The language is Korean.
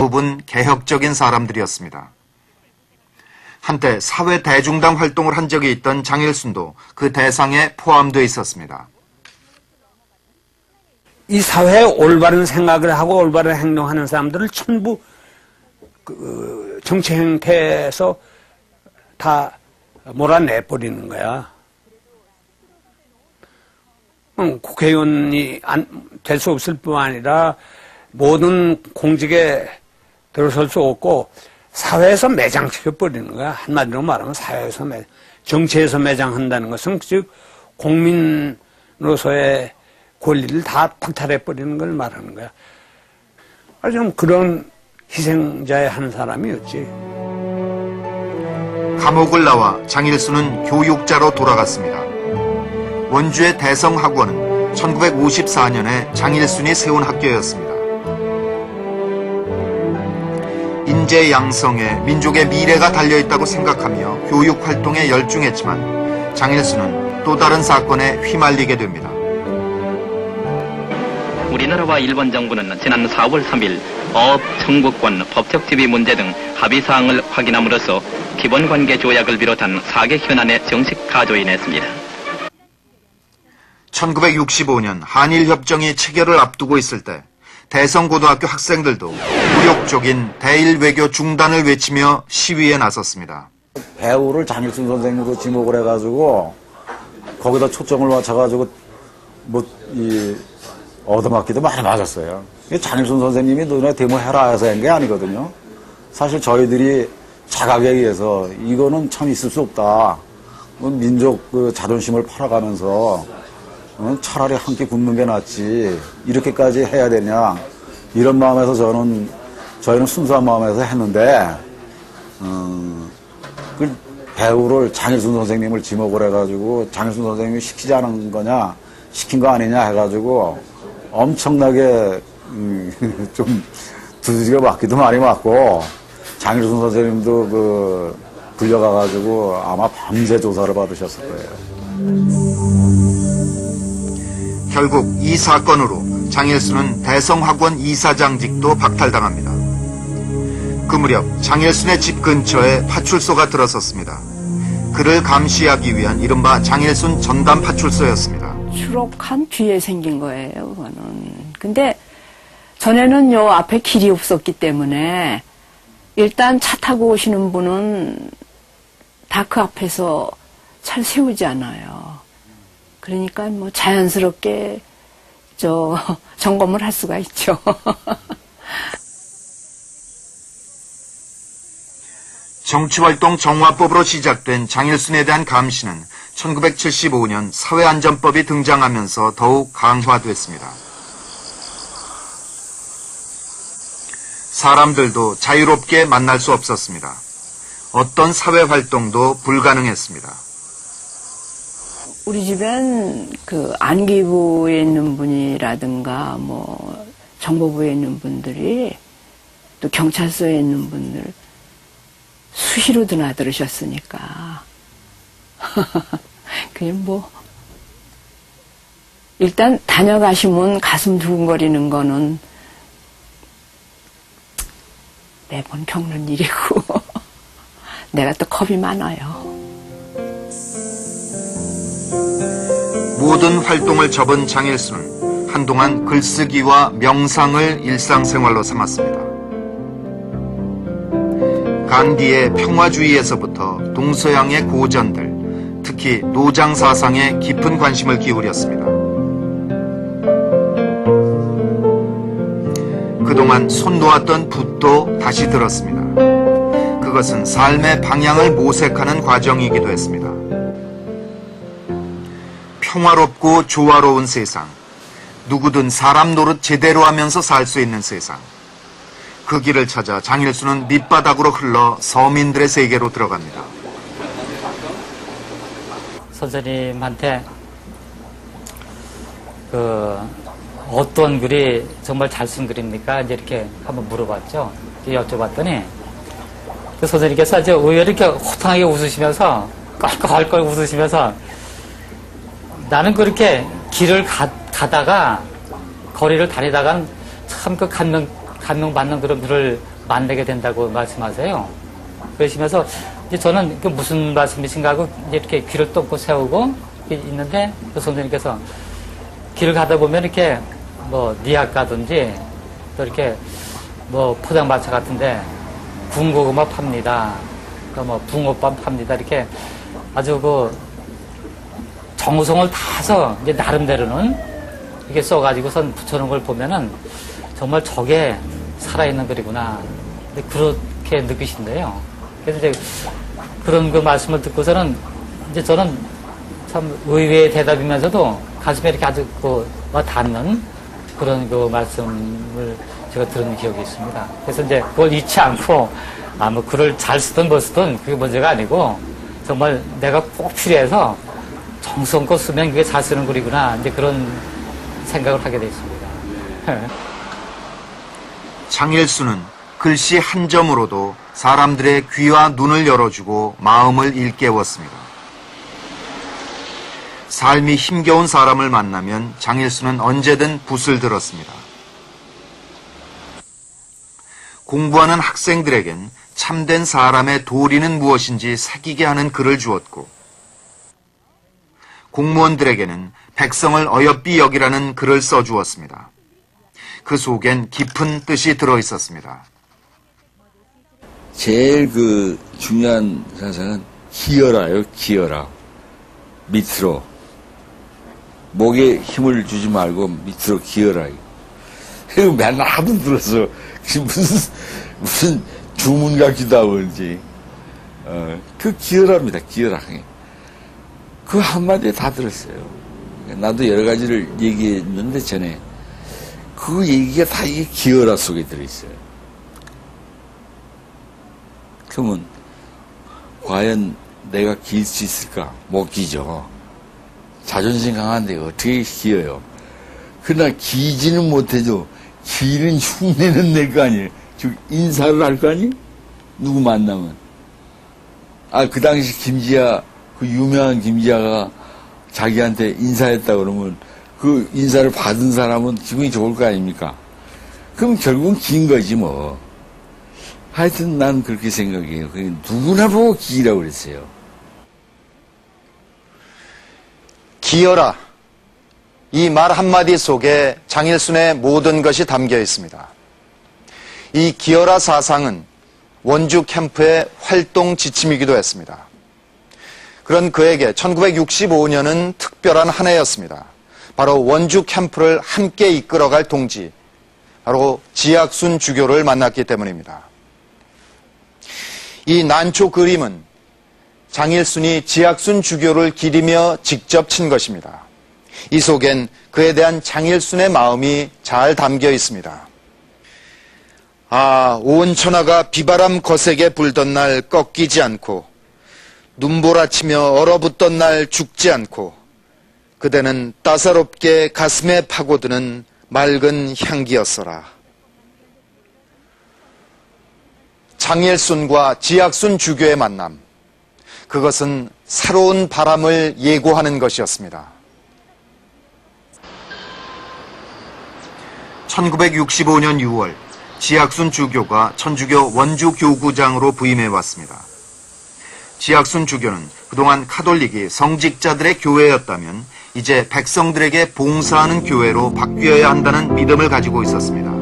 대부분 개혁적인 사람들이었습니다. 한때 사회 대중당 활동을 한 적이 있던 장일순도 그 대상에 포함되어 있었습니다. 이 사회에 올바른 생각을 하고 올바른 행동하는 사람들을 전부 정치 행태에서 다 몰아내버리는 거야. 국회의원이 될 수 없을 뿐만 아니라 모든 공직에 들어설 수 없고 사회에서 매장시켜버리는 거야. 한마디로 말하면 사회에서 정치에서 매장한다는 것은 즉 국민으로서의 권리를 다 박탈해버리는 걸 말하는 거야. 좀 그런 희생자의 한 사람이었지. 감옥을 나와 장일순은 교육자로 돌아갔습니다. 원주의 대성학원은 1954년에 장일순이 세운 학교였습니다. 인재 양성에 민족의 미래가 달려있다고 생각하며 교육활동에 열중했지만 장일순은 또 다른 사건에 휘말리게 됩니다. 우리나라와 일본 정부는 지난 4월 3일 어업, 청구권, 법적 지위 문제 등 합의사항을 확인함으로써 기본관계 조약을 비롯한 4개 현안에 정식 가조인했습니다. 1965년 한일협정이 체결을 앞두고 있을 때 대성고등학교 학생들도 굴욕적인 대일외교 중단을 외치며 시위에 나섰습니다. 배우를 장일순 선생님으로 지목을 해가지고 거기다 초점을 맞춰가지고 얻어맞기도 많이 맞았어요. 장일순 선생님이 너네 데모해라 해서 한 게 아니거든요. 사실 저희들이 자각에 의해서 이거는 참 있을 수 없다. 민족 자존심을 팔아가면서 차라리 함께 굶는 게 낫지 이렇게까지 해야 되냐 이런 마음에서 저희는 순수한 마음에서 했는데 그 배우를 장일순 선생님을 지목을 해가지고 장일순 선생님이 시키지 않은 거냐 시킨 거 아니냐 해가지고 엄청나게 좀 두드리가 맞기도 많이 맞고 장일순 선생님도 불려가가지고 아마 밤새 조사를 받으셨을 거예요. 결국 이 사건으로 장일순은 대성학원 이사장직도 박탈당합니다. 그 무렵 장일순의 집 근처에 파출소가 들어섰습니다. 그를 감시하기 위한 이른바 장일순 전담 파출소였습니다. 추록한 뒤에 생긴 거예요, 그거는. 근데 전에는 요 앞에 길이 없었기 때문에 일단 차 타고 오시는 분은 다 그 앞에서 차를 세우지 않아요. 그러니까 뭐 자연스럽게 점검을 할 수가 있죠. 정치활동 정화법으로 시작된 장일순에 대한 감시는 1975년 사회안전법이 등장하면서 더욱 강화됐습니다. 사람들도 자유롭게 만날 수 없었습니다. 어떤 사회활동도 불가능했습니다. 우리 집엔 안기부에 있는 분이라든가 정보부에 있는 분들이 또 경찰서에 있는 분들 수시로 드나들으셨으니까 그냥 일단 다녀가시면 가슴 두근거리는 거는 매번 겪는 일이고 내가 또 겁이 많아요. 모든 활동을 접은 장일순은 한동안 글쓰기와 명상을 일상생활로 삼았습니다. 간디의 평화주의에서부터 동서양의 고전들, 특히 노장 사상에 깊은 관심을 기울였습니다. 그동안 손 놓았던 붓도 다시 들었습니다. 그것은 삶의 방향을 모색하는 과정이기도 했습니다. 평화롭고 조화로운 세상, 누구든 사람 노릇 제대로 하면서 살 수 있는 세상. 그 길을 찾아 장일순은 밑바닥으로 흘러 서민들의 세계로 들어갑니다. 선생님한테 어떤 글이 정말 잘 쓴 글입니까? 이제 이렇게 한번 물어봤죠. 여쭤봤더니 그 선생님께서 이제 왜 이렇게 호탕하게 웃으시면서 껄껄껄 웃으시면서 나는 그렇게 길을 가다가 거리를 다니다가 참 그 감명받는 그런 글을 만나게 된다고 말씀하세요. 그러시면서 이제 저는 그 무슨 말씀이신가 하고 이제 이렇게 귀를 똥고 세우고 있는데 그 선생님께서 길을 가다 보면 이렇게 뭐 니학 가든지 또 이렇게 뭐 포장마차 같은데 군고구마 팝니다. 뭐 붕어빵 팝니다. 이렇게 아주 그 정성을 다해서 이제 나름대로는 이게 써가지고선 붙여놓은 걸 보면은 정말 저게 살아있는 글이구나. 근데 그렇게 느끼신대요. 그래서 이제 그런 그 말씀을 듣고서는 이제 저는 참 의외의 대답이면서도 가슴에 이렇게 아주 그 닿는 그런 그 말씀을 제가 들은 기억이 있습니다. 그래서 이제 그걸 잊지 않고 뭐 글을 잘 쓰든 못 쓰든 그게 문제가 아니고 정말 내가 꼭 필요해서 정성껏 쓰면 그게 잘 쓰는 글이구나. 이제 그런 생각을 하게 됐습니다. 장일수는 글씨 한 점으로도 사람들의 귀와 눈을 열어주고 마음을 일깨웠습니다. 삶이 힘겨운 사람을 만나면 장일수는 언제든 붓을 들었습니다. 공부하는 학생들에겐 참된 사람의 도리는 무엇인지 새기게 하는 글을 주었고, 공무원들에게는 백성을 어여삐 여기라는 글을 써주었습니다. 그 속엔 깊은 뜻이 들어있었습니다. 제일 그 중요한 사상은 기어라요, 기어라. 밑으로. 목에 힘을 주지 말고 밑으로 기어라. 이거 맨날 하도 들었어. 무슨 주문 같기도 하고 그런지. 그 기어랍니다, 기어라. 그 한마디에 다 들었어요. 나도 여러 가지를 얘기했는데 전에 그 얘기가 다 이게 기어라 속에 들어있어요. 그러면 과연 내가 길 수 있을까? 못 기죠. 자존심 강한데 어떻게 기어요? 그러나 기지는 못해도 기는 흉내는 낼 거 아니에요. 즉 인사를 할 거 아니에요? 누구 만나면. 그 당시 김지아, 그 유명한 김지아가 자기한테 인사했다 그러면 그 인사를 받은 사람은 기분이 좋을 거 아닙니까? 그럼 결국은 긴 거지 뭐. 하여튼 난 그렇게 생각해요. 누구나 보고 기라고 그랬어요. 기어라. 이 말 한마디 속에 장일순의 모든 것이 담겨 있습니다. 이 기어라 사상은 원주 캠프의 활동 지침이기도 했습니다. 그런 그에게 1965년은 특별한 한 해였습니다. 바로 원주 캠프를 함께 이끌어갈 동지, 바로 지학순 주교를 만났기 때문입니다. 이 난초 그림은 장일순이 지학순 주교를 기리며 직접 친 것입니다. 이 속엔 그에 대한 장일순의 마음이 잘 담겨 있습니다. 온 천하가 비바람 거세게 불던 날 꺾이지 않고 눈보라치며 얼어붙던 날 죽지 않고 그대는 따사롭게 가슴에 파고드는 맑은 향기였어라. 장일순과 지학순 주교의 만남, 그것은 새로운 바람을 예고하는 것이었습니다. 1965년 6월 지학순 주교가 천주교 원주 교구장으로 부임해 왔습니다. 지학순 주교는 그동안 카톨릭이 성직자들의 교회였다면 이제 백성들에게 봉사하는 교회로 바뀌어야 한다는 믿음을 가지고 있었습니다.